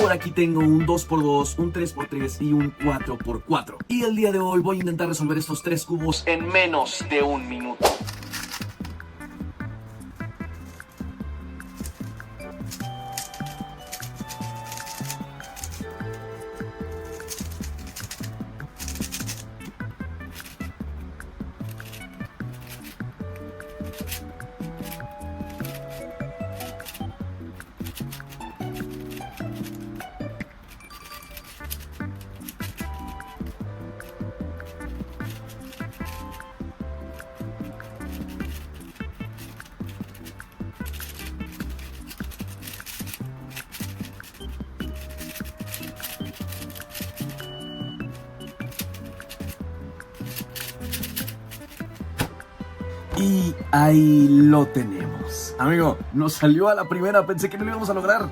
Por aquí tengo un 2x2, un 3x3 y un 4x4. Y el día de hoy voy a intentar resolver estos 3 cubos en menos de un minuto. Y ahí lo tenemos. Amigo, nos salió a la primera, pensé que no lo íbamos a lograr.